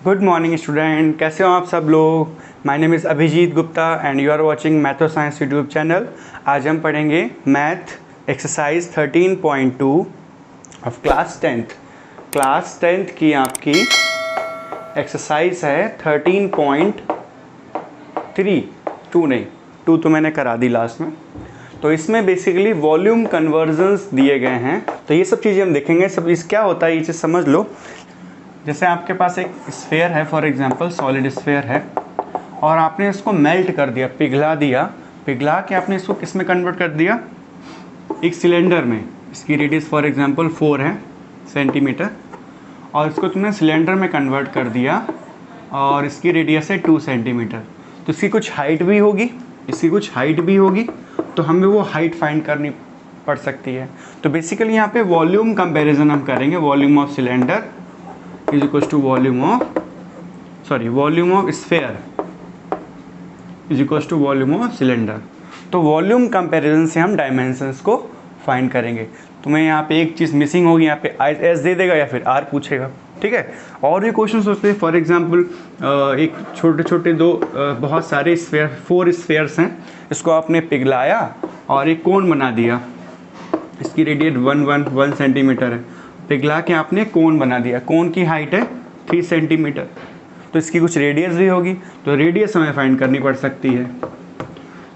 Good morning student, कैसे हो आप सब लोग। My name is Abhijeet Gupta and you are watching Mathro science YouTube channel. आज हम पढ़ेंगे math exercise 13.2 of class 10th। Class 10th की आपकी एक्सरसाइज है 13.3 2 नहीं 2 तो मैंने करा दी लास्ट में। तो इसमें बेसिकली वॉल्यूम कन्वर्जन्स दिए गए हैं, तो ये सब चीज़ें हम देखेंगे। सब इस क्या होता है ये चीज़ समझ लो। जैसे आपके पास एक स्फेयर है, फॉर एग्जांपल सॉलिड स्फेयर है, और आपने इसको मेल्ट कर दिया, पिघला के आपने इसको किस में कन्वर्ट कर दिया, एक सिलेंडर में। इसकी रेडियस फॉर एग्जांपल 4 है सेंटीमीटर, और इसको तुमने सिलेंडर में कन्वर्ट कर दिया और इसकी रेडियस है 2 सेंटीमीटर। तो इसकी कुछ हाइट भी होगी, तो हमें वो हाइट फाइंड करनी पड़ सकती है। तो बेसिकली यहाँ पे वॉल्यूम कंपैरिजन हम करेंगे। Volume of cylinder is equal to volume of sphere is equal to volume of cylinder. तो वॉल्यूम कंपैरिजन से हम डायमेंशंस को फाइंड करेंगे। तुम्हें यहाँ पे एक चीज़ मिसिंग होगी, यहाँ पे एस दे देगा या फिर आर पूछेगा, ठीक है। और भी क्वेश्चन होते हैं, फॉर एग्जांपल एक छोटे दो बहुत सारे स्फेयर 4 स्फेयर्स हैं, इसको आपने पिघलाया और एक कोन बना दिया। इसकी रेडियस 1 सेंटीमीटर है, पिघला के आपने कोन बना दिया। कोन की हाइट है 3 सेंटीमीटर, तो इसकी कुछ रेडियस भी होगी, तो रेडियस हमें फाइंड करनी पड़ सकती है,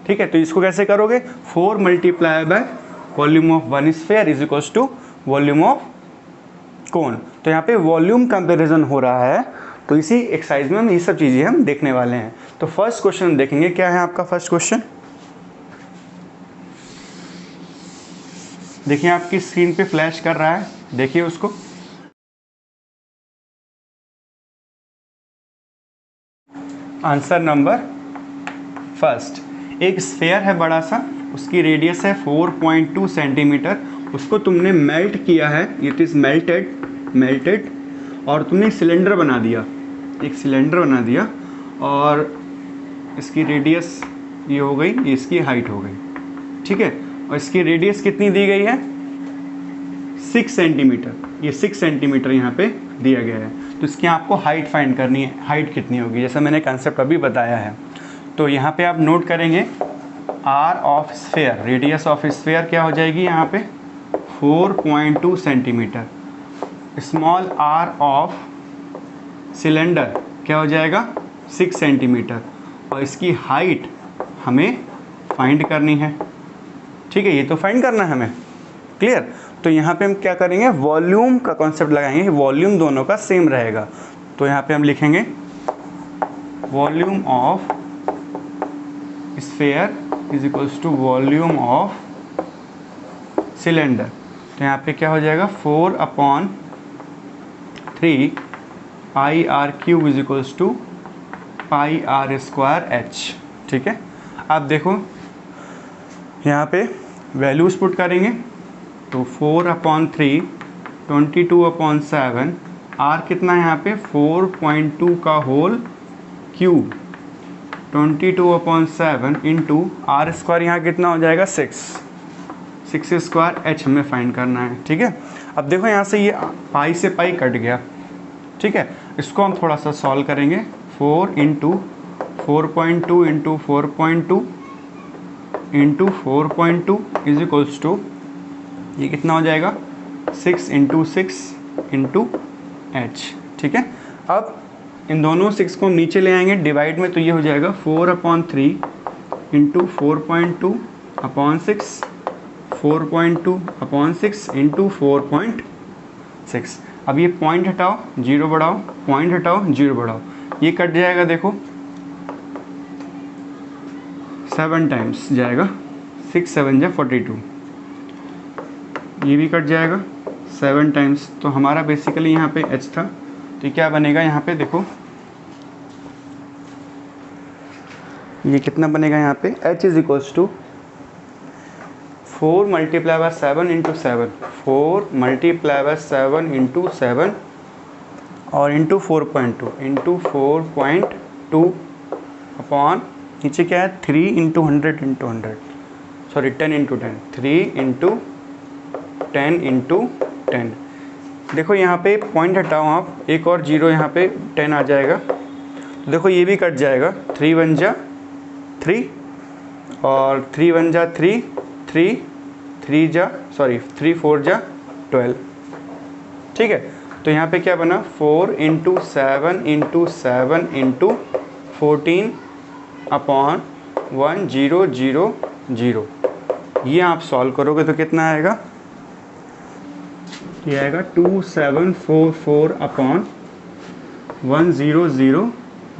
ठीक है। तो इसको कैसे करोगे, 4 multiply by volume of 1 sphere is equal to volume of cone. तो यहाँ पे वॉल्यूम कंपैरिजन हो रहा है, तो इसी एक्सरसाइज में हम ये सब चीज़ें हम देखने वाले हैं। तो फर्स्ट क्वेश्चन देखेंगे, क्या है आपका फर्स्ट क्वेश्चन। देखिए आपकी स्क्रीन पे फ्लैश कर रहा है, देखिए उसको। आंसर नंबर फर्स्ट, एक स्फेयर है बड़ा सा, उसकी रेडियस है 4.2 सेंटीमीटर। उसको तुमने मेल्ट किया है, इट इज़ मेल्टेड, और तुमने एक सिलेंडर बना दिया, और इसकी रेडियस ये हो गई, ये इसकी हाइट हो गई, ठीक है। और इसकी रेडियस कितनी दी गई है, 6 सेंटीमीटर। ये 6 सेंटीमीटर यहाँ पे दिया गया है। तो इसकी आपको हाइट फाइंड करनी है, हाइट कितनी होगी, जैसा मैंने कंसेप्ट अभी बताया है। तो यहाँ पे आप नोट करेंगे R of sphere, radius of sphere क्या हो जाएगी यहाँ पे 4.2 centimetre. Small R of cylinder क्या हो जाएगा 6 सेंटीमीटर, और इसकी हाइट हमें फाइंड करनी है, ठीक है। ये तो फाइंड करना है हमें, क्लियर। तो यहाँ पे हम क्या करेंगे, वॉल्यूम का कॉन्सेप्ट लगाएंगे, वॉल्यूम दोनों का सेम रहेगा। तो यहाँ पे हम लिखेंगे volume of sphere is equals to volume of cylinder. तो यहाँ पे क्या हो जाएगा 4/3 pi r cube is equals to pi r square h, ठीक है। आप देखो यहाँ पे वैल्यूज पुट करेंगे, तो 4/3 22/7, आर कितना है यहाँ पे 4.2 का whole cube, 22/7 into R square यहाँ कितना हो जाएगा 6 स्क्वायर एच हमें फाइंड करना है, ठीक है। अब देखो यहाँ से ये पाई से पाई कट गया, ठीक है। इसको हम थोड़ा सा सॉल्व करेंगे। 4 into 4.2 into 4.2 into 4.2 is equals to, ये कितना हो जाएगा 6 इंटू 6 इंटू एच, ठीक है। अब इन दोनों 6 को हम नीचे ले आएंगे डिवाइड में, तो ये हो जाएगा 4/3 इंटू 4.2/6, 4.2/6 इंटू 4.6। अब ये पॉइंट हटाओ, जीरो बढ़ाओ, पॉइंट हटाओ, जीरो बढ़ाओ, ये कट जाएगा, देखो 7 टाइम्स जाएगा, 6 7 जा 42, ये भी कट जाएगा 7 टाइम्स। तो हमारा बेसिकली यहाँ पे h था, तो क्या बनेगा यहाँ पे देखो, ये कितना बनेगा यहाँ पे h is equals to 4 multiply by 7 into 7, 4 multiply by 7 into 7 और इंटू 4.2 अपॉन नीचे क्या है 3 into 100 sorry 10 into 10, 3 into 10 into 10, देखो यहाँ पे पॉइंट हटाओ आप, एक और जीरो यहाँ पे 10 आ जाएगा, तो देखो ये भी कट जाएगा, 3 1 जा 3 और 3 1 जा 3 3 3 4 जा 12, ठीक है। तो यहाँ पे क्या बना 4 × 7 × 7 × 14 अपॉन 1 0 0 0। ये आप सॉल्व करोगे तो कितना आएगा, ये आएगा 2744 अपॉन 1 0 0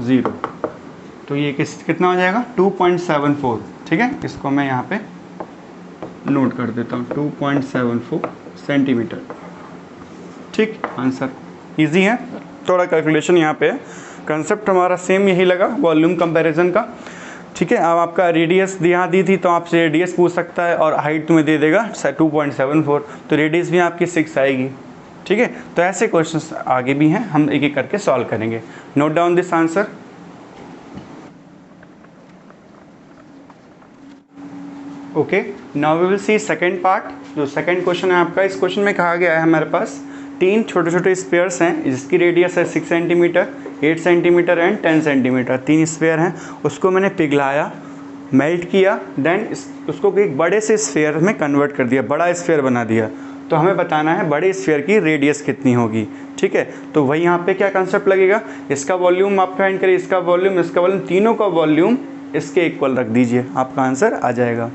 0। तो ये कितना हो जाएगा 2.74, ठीक है। इसको मैं यहाँ पे नोट कर देता हूँ, 2.74 सेंटीमीटर, ठीक। आंसर इजी है, थोड़ा कैलकुलेशन यहाँ पे है, कंसेप्ट हमारा सेम यही लगा वॉल्यूम कंपैरिजन का, ठीक है। अब आपका रेडियस यहाँ दी थी तो आपसे रेडियस पूछ सकता है और हाइट तुम्हें दे देगा 2.74, तो रेडियस भी आपकी 6 आएगी, ठीक है। तो ऐसे क्वेश्चंस आगे भी हैं, हम एक एक करके सॉल्व करेंगे। Note down this answer. Okay, now we will see second part. जो सेकंड क्वेश्चन है आपका, इस क्वेश्चन में कहा गया है हमारे पास 3 छोटे छोटे स्पेयर्स हैं जिसकी रेडियस है 6 centimetre, 8 centimetre and 10 centimetre. 3 sphere हैं, उसको मैंने पिघलाया, मेल्ट किया, देन उसको एक बड़े से स्फेयर में कन्वर्ट कर दिया, बड़ा स्फेयर बना दिया। तो हमें बताना है बड़े स्फेयर की रेडियस कितनी होगी, ठीक है। तो वही यहाँ पे क्या कंसेप्ट लगेगा, इसका वॉल्यूम आप फाइंड करिए, इसका वॉल्यूम, तीनों का वॉल्यूम इसके इक्वल रख दीजिए, आपका आंसर आ जाएगा।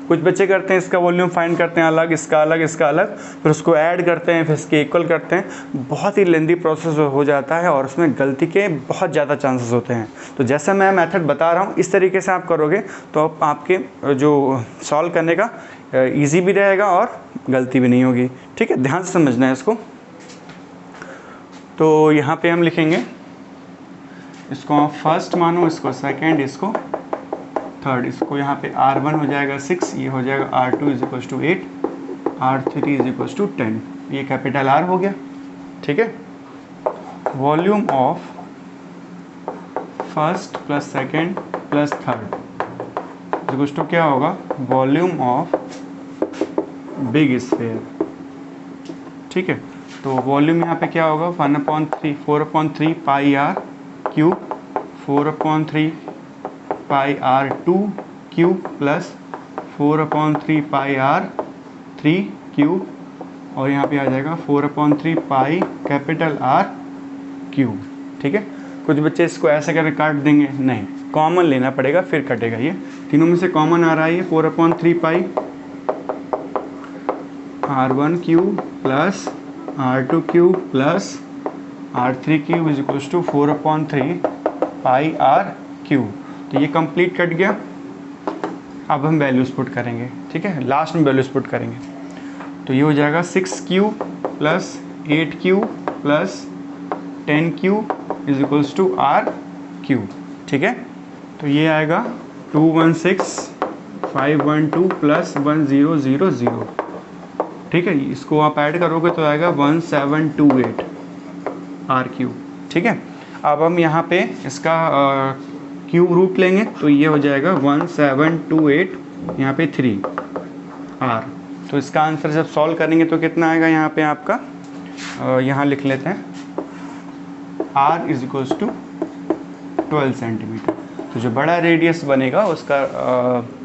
कुछ बच्चे करते हैं इसका वॉल्यूम फाइंड करते हैं अलग, इसका अलग, इसका अलग, फिर उसको ऐड करते हैं, फिर इसके इक्वल करते हैं। बहुत ही लेंदी प्रोसेस हो जाता है और उसमें गलती के बहुत ज़्यादा चांसेस होते हैं। तो जैसा मैं मेथड बता रहा हूँ इस तरीके से आप करोगे तो आपके जो सॉल्व करने का ईजी भी रहेगा और गलती भी नहीं होगी, ठीक है। ध्यान से समझना है इसको। तो यहाँ पे हम लिखेंगे, इसको आप फर्स्ट मानो, इसको सेकेंड, इसको थर्ड, इसको यहाँ पे R1 हो जाएगा 6, ये हो जाएगा R2 = 8, R3 = 10, ये कैपिटल R हो गया, ठीक है। Volume of first plus second plus third equal to क्या होगा, वॉल्यूम ऑफ बिग स्फेयर, ठीक है। तो वॉल्यूम यहाँ पे क्या होगा 1/3 4/3 पाई R क्यूब 4/3 पाई R2 क्यूब प्लस 4/3 पाई R3 क्यूब, और यहाँ पे आ जाएगा 4/3 पाई कैपिटल R क्यूब, ठीक है। कुछ बच्चे इसको ऐसे करके काट देंगे, नहीं, कॉमन लेना पड़ेगा फिर कटेगा। ये तीनों में से कॉमन आ रहा है, ये 4/3 पाई R1 cube plus R2 cube plus R3 cube = 4/3 पाई R क्यूब। तो ये कंप्लीट कट गया। अब हम वैल्यूज पुट करेंगे, ठीक है, लास्ट में वैल्यूज पुट करेंगे। तो ये हो जाएगा 6 cube plus 8 cube plus 10 cube = R cube, ठीक है। तो ये आएगा 216 512 प्लस 1000, ठीक है। इसको आप ऐड करोगे तो आएगा 1728 R क्यूब, ठीक है। अब हम यहाँ पे इसका क्यूब रूट लेंगे तो ये हो जाएगा 1728 यहाँ पे 3 R। तो इसका आंसर जब सॉल्व करेंगे तो कितना आएगा यहाँ पे आपका, यहाँ लिख लेते हैं R = 12 सेंटीमीटर। तो जो बड़ा रेडियस बनेगा उसका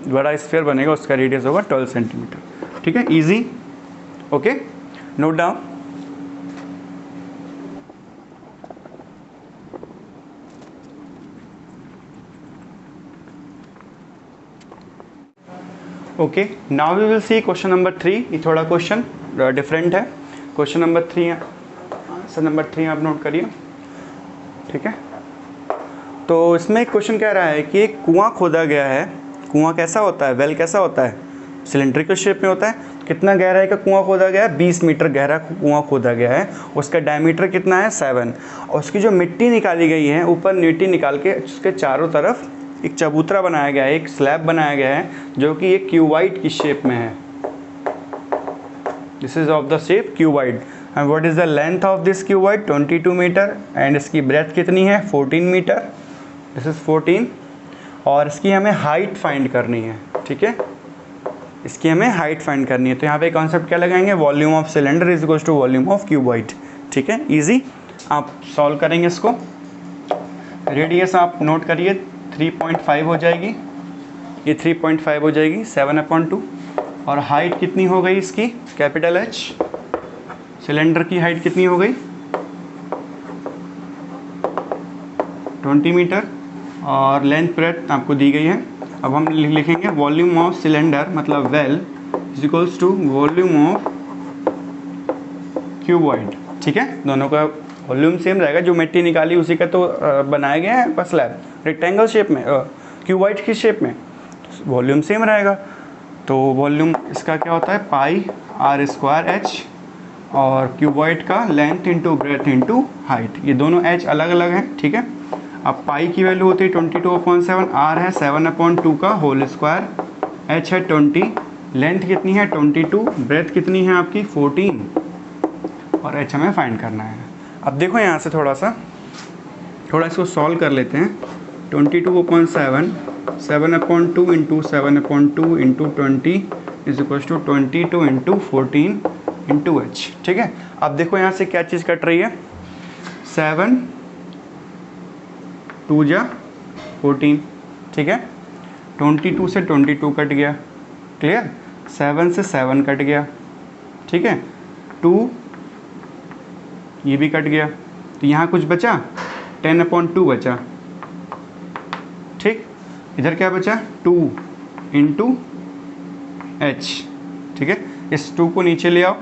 बड़ा स्फीयर बनेगा उसका रेडियस होगा 12 सेंटीमीटर, ठीक है। Easy, okay, note down. Okay, now we will see question number 3। ये थोड़ा क्वेश्चन डिफरेंट है। क्वेश्चन नंबर 3 है, आंसर नंबर 3 आप नोट करिए, ठीक है। तो इसमें एक क्वेश्चन कह रहा है कि एक कुआं खोदा गया है। कुआं कैसा होता है, वेल कैसा होता है, सिलेंड्रिकल शेप में होता है। कितना गहराई का कुआं खोदा गया है, 20 मीटर गहरा कुआं खोदा गया है। उसका डायमीटर कितना है 7, और उसकी जो मिट्टी निकाली गई है, ऊपर मिट्टी निकाल के उसके चारों तरफ एक चबूतरा बनाया गया है, एक स्लैब बनाया गया है जो कि एक क्यूबाइड की शेप में है। This is of the shape cuboid. And what is the length of this cuboid, 22 metre, and इसकी ब्रेथ कितनी है 14 मीटर, दिस इज 14। और इसकी हमें हाइट फाइंड करनी है, ठीक है, इसकी हमें हाइट फाइंड करनी है। तो यहाँ पे कॉन्सेप्ट क्या लगाएंगे, volume of cylinder is equal to volume of cuboid. ठीक है, इजी। आप सॉल्व करेंगे इसको। रेडियस आप नोट करिए 3.5 हो जाएगी, ये 3.5 हो जाएगी 7/2। और हाइट कितनी हो गई इसकी, कैपिटल एच, सिलेंडर की हाइट कितनी हो गई 20 मीटर, और लेंथ ब्रेथ आपको दी गई है। अब हम लिखेंगे वॉल्यूम ऑफ सिलेंडर मतलब well is equals to volume of cuboid. ठीक है, दोनों का वॉल्यूम सेम रहेगा, जो मिट्टी निकाली उसी का तो बनाया गया है बस स्लैब रेक्टेंगल शेप में, क्यूबॉइड की शेप में, वॉल्यूम सेम रहेगा। तो वॉल्यूम इसका क्या होता है पाई आर स्क्वायर एच, और क्यूबॉइड का length into breadth into height, ये दोनों एच अलग अलग हैं। ठीक है, अब पाई की वैल्यू होती है 22/7, आर है 7/2 का होल स्क्वायर, एच है 20, लेंथ कितनी है 22, ब्रेथ कितनी है आपकी 14, और एच हमें फाइंड करना है। अब देखो यहाँ से थोड़ा इसको सॉल्व कर लेते हैं। 22/7, 7/2 into 7/2 into 20 is equal to 22 into 14 into H. ठीक है, अब देखो यहाँ से क्या चीज़ कट रही है, 7 2 जा 14। ठीक है, 22 से 22 कट गया, क्लियर, 7 से 7 कट गया। ठीक है, 2 ये भी कट गया, तो यहाँ कुछ बचा 10/2 बचा। ठीक, इधर क्या बचा 2 इंटू एच। ठीक है, इस 2 को नीचे ले आओ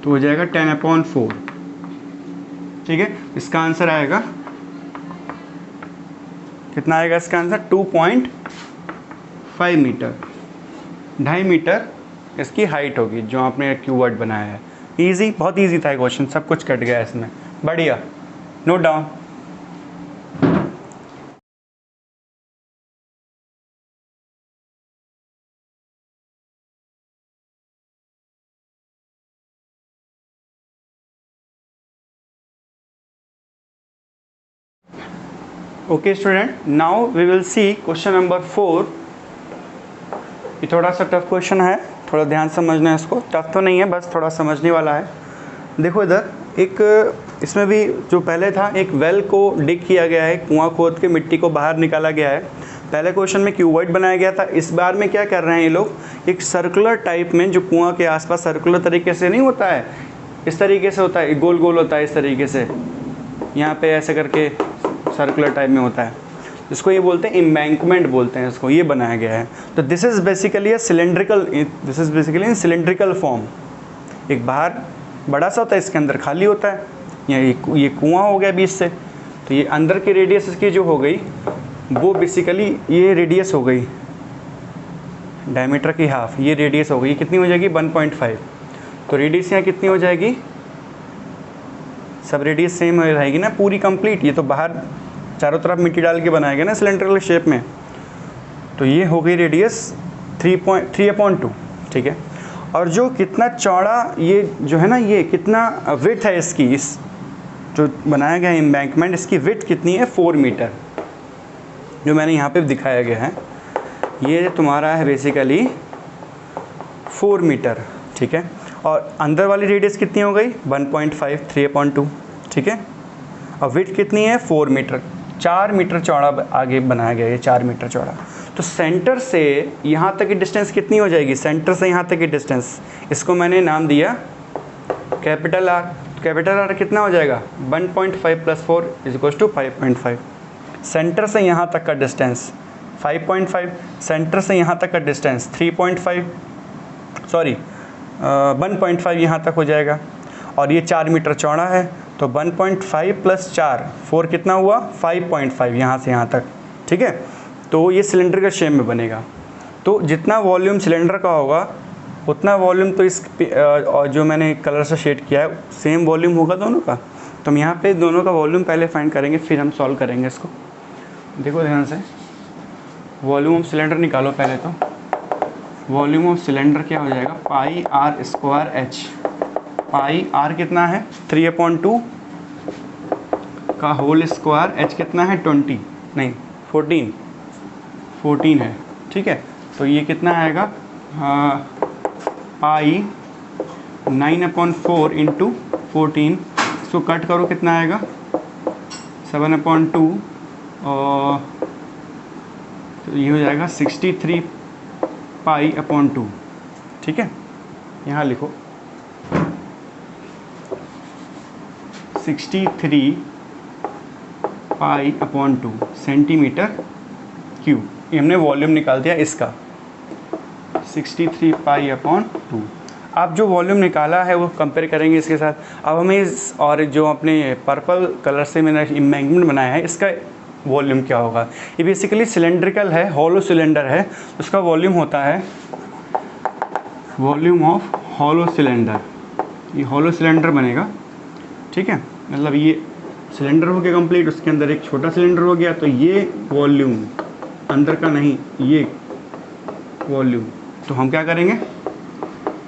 तो हो जाएगा 10/4। ठीक है, इसका आंसर आएगा कितना आएगा, इसका आंसर 2.5 मीटर, 2.5 मीटर इसकी हाइट होगी जो आपने क्यूबॉइड बनाया है। इजी, बहुत इजी था क्वेश्चन, सब कुछ कट गया इसमें, बढ़िया, note down. Okay student, now we will see question number 4। ये थोड़ा सा टफ क्वेश्चन है, थोड़ा ध्यान समझना है इसको, टफ तो नहीं है बस थोड़ा समझने वाला है। देखो इधर एक, इसमें भी जो पहले था एक वेल को डिग किया गया है, कुआं खोद के मिट्टी को बाहर निकाला गया है। पहले क्वेश्चन में क्यूबॉइड बनाया गया था, इस बार में क्या कर रहे हैं ये लोग, एक सर्कुलर टाइप में, जो कुआं के आसपास सर्कुलर तरीके से नहीं होता है, इस तरीके से होता है, गोल गोल होता है इस तरीके से, यहाँ पे ऐसे करके सर्कुलर टाइप में होता है, इसको ये बोलते हैं एम्बैंकमेंट बोलते हैं इसको, ये बनाया गया है। तो this is basically a cylindrical, this is basically in cylindrical form. एक बाहर बड़ा सा होता है, इसके अंदर खाली होता है, ये कुआं हो गया बीच से, तो ये अंदर की रेडियस इसकी जो हो गई वो बेसिकली ये रेडियस हो गई, डायमीटर की हाफ, ये रेडियस हो गई, ये कितनी हो जाएगी 1.5। तो रेडियस यहाँ कितनी हो जाएगी, सब रेडियस सेम हो रहेगी ना पूरी कंप्लीट, ये तो बाहर चारों तरफ मिट्टी डाल के बनाया गया ना सिलेंड्रिकल शेप में, तो ये हो गई रेडियस 3/2। ठीक है, और जो कितना चौड़ा ये जो है ना, ये कितना विड्थ है इसकी, इस जो बनाया गया है एम्बैंकमेंट, इसकी विड्थ कितनी है 4 मीटर, जो मैंने यहाँ पे दिखाया गया है, ये तुम्हारा है बेसिकली 4 मीटर। ठीक है, और अंदर वाली रेडियस कितनी हो गई 1.5, 3/2। ठीक है, और विड्थ कितनी है 4 मीटर, 4 मीटर चौड़ा आगे बनाया गया है, 4 मीटर चौड़ा। तो सेंटर से यहाँ तक की डिस्टेंस कितनी हो जाएगी, सेंटर से यहाँ तक की डिस्टेंस, इसको मैंने नाम दिया कैपिटल आर। कैपिटल आर कितना हो जाएगा 1.5 + 4 = 5.5। सेंटर से यहाँ तक का डिस्टेंस 5.5, सेंटर से यहाँ तक का डिस्टेंस 3.5, सॉरी 1.5 यहाँ तक हो जाएगा, और ये 4 मीटर चौड़ा है, तो 1.5 + 4, 4 कितना हुआ 5.5 यहाँ से यहाँ तक। ठीक है, तो ये सिलेंडर का शेप में बनेगा, तो जितना वॉल्यूम सिलेंडर का होगा उतना वॉल्यूम तो इस और जो मैंने कलर से शेड किया है सेम वॉल्यूम होगा दोनों का। तो हम यहाँ पे दोनों का वॉल्यूम पहले फाइंड करेंगे, फिर हम सॉल्व करेंगे इसको। देखो ध्यान से, वॉल्यूम ऑफ सिलेंडर निकालो पहले। तो वॉल्यूम ऑफ सिलेंडर क्या हो जाएगा πr² h। पाई आर कितना है 3/2 का होल स्क्वायर, h कितना है 20 नहीं 14 है। ठीक है, तो ये कितना आएगा पाई 9/4 × 14 इसको कट करो, कितना आएगा 7/2 और तो ये हो जाएगा 63 π/2। ठीक है, यहाँ लिखो 63 π/2 सेंटीमीटर क्यूब। ये हमने वॉल्यूम निकाल दिया इसका 63 π/2। आप जो वॉल्यूम निकाला है वो कंपेयर करेंगे इसके साथ। अब हमें इस और जो अपने पर्पल कलर से मैंने एम्बैंकमेंट बनाया है इसका वॉल्यूम क्या होगा। ये बेसिकली सिलेंड्रिकल है, हॉलो सिलेंडर है, उसका वॉल्यूम होता है वॉल्यूम ऑफ हॉलो सिलेंडर। ये हॉलो सिलेंडर बनेगा, ठीक है, मतलब ये सिलेंडर हो गया कंप्लीट, उसके अंदर एक छोटा सिलेंडर हो गया, तो ये वॉल्यूम अंदर का नहीं, ये वॉल्यूम। तो हम क्या करेंगे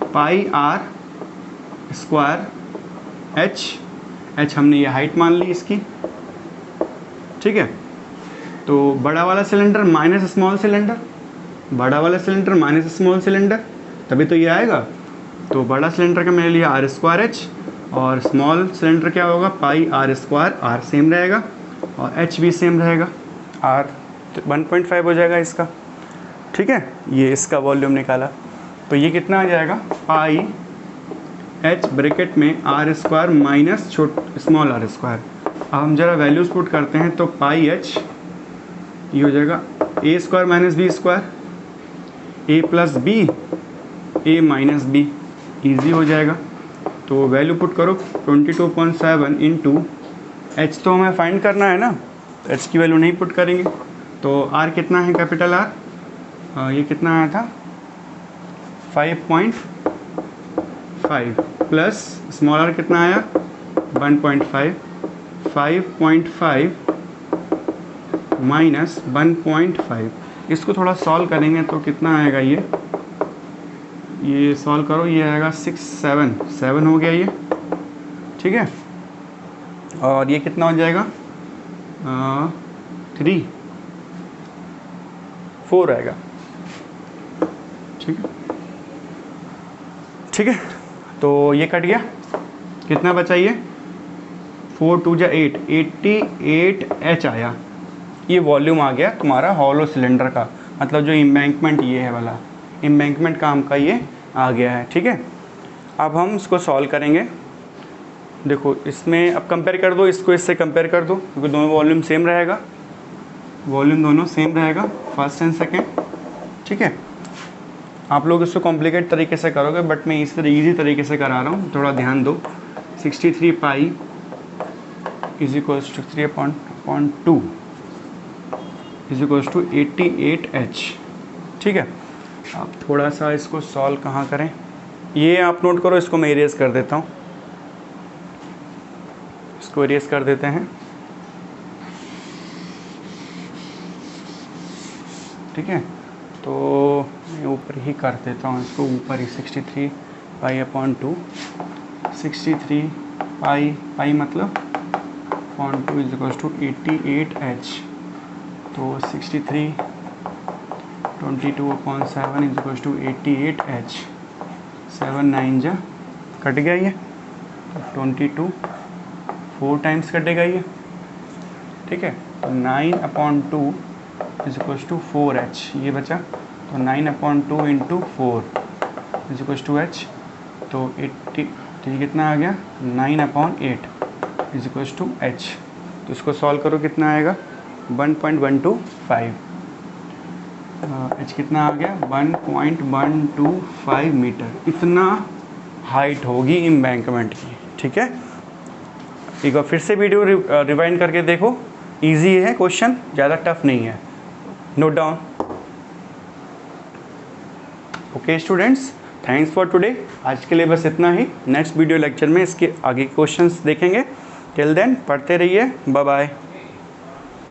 πr² h हमने ये हाइट मान ली इसकी, ठीक है। तो बड़ा वाला सिलेंडर माइनस स्मॉल सिलेंडर, बड़ा वाला सिलेंडर माइनस स्मॉल सिलेंडर, तभी तो ये आएगा। तो बड़ा सिलेंडर का मैंने लिया r² h और स्मॉल सिलेंडर क्या होगा πr², r सेम रहेगा और h भी सेम रहेगा, r 1.5 हो जाएगा इसका, ठीक है। ये इसका वॉल्यूम निकाला, तो ये कितना आ जाएगा πh ब्रैकेट में r² माइनस स्मॉल r²। अब हम जरा वैल्यूज पुट करते हैं, तो πh ये हो जाएगा a² minus b², a plus B a minus B, easy हो जाएगा। तो वैल्यू पुट करो 22.7 इंटू h, तो हमें फाइंड करना है ना, तो h की वैल्यू नहीं पुट करेंगे। तो r कितना है, कैपिटल R, ये कितना आया था 5.5 प्लस स्मॉल r कितना आया 1.5, 5.5 माइनस 1.5, इसको थोड़ा सॉल्व करेंगे तो कितना आएगा, ये सॉल्व करो, ये आएगा 7 हो गया ये, ठीक है। और ये कितना हो जाएगा 4 आएगा, ठीक है, ठीक है। तो ये कट गया, कितना बचा ये 4 2 जा 8, 88 h आया। ये वॉल्यूम आ गया तुम्हारा हॉलो सिलेंडर का, मतलब जो एम्बैंकमेंट ये है वाला एम्बैंकमेंट काम का ये आ गया है, ठीक है। अब हम इसको सॉल्व करेंगे। देखो इसमें अब कंपेयर कर दो, इसको इससे कंपेयर कर दो, क्योंकि दोनों वॉल्यूम सेम रहेगा, वॉल्यूम दोनों सेम रहेगा फर्स्ट एंड सेकेंड, ठीक है। आप लोग इसको कॉम्प्लिकेट तरीके से करोगे, बट मैं इस तरह ईजी तरीके से करा रहा हूँ, थोड़ा ध्यान दो। 63 pi is equals to 3/2 is equals to 88 h, ठीक है। आप थोड़ा सा इसको सॉल्व कहाँ करें, ये आप नोट करो, इसको मैं इरेज कर देता हूँ, इसको इरेज कर देते हैं, ठीक है। तो मैं ऊपर ही कर देता हूँ इसको, ऊपर ही 63 π/2, 63 पाई मतलब 0.2 इज इक्वल्स टू 88 h। तो 63 22/7 इज इक्वल्स टू 88 h, 7 9 जा कट गया ये, तो 22 4 टाइम्स कटेगा ये, ठीक है। तो 9/2 इज इक्वल्स टू 4h, ये बचा, तो 9/2 into 4 is equals to h, तो 80, तो ये कितना आ गया 9/8 इज इक्वल्स टू h। तो इसको सॉल्व करो, कितना आएगा 1.125, h कितना आ गया 1.125 मीटर, इतना हाइट होगी एम्बैंकमेंट की, ठीक है। एक बार फिर से वीडियो रिवाइंड करके देखो, इजी है क्वेश्चन, ज़्यादा टफ नहीं है, note down. Okay students, thanks for today, आज के लिए बस इतना ही। नेक्स्ट वीडियो लेक्चर में इसके आगे क्वेश्चंस देखेंगे। टिल देन पढ़ते रहिए, बाय बाय।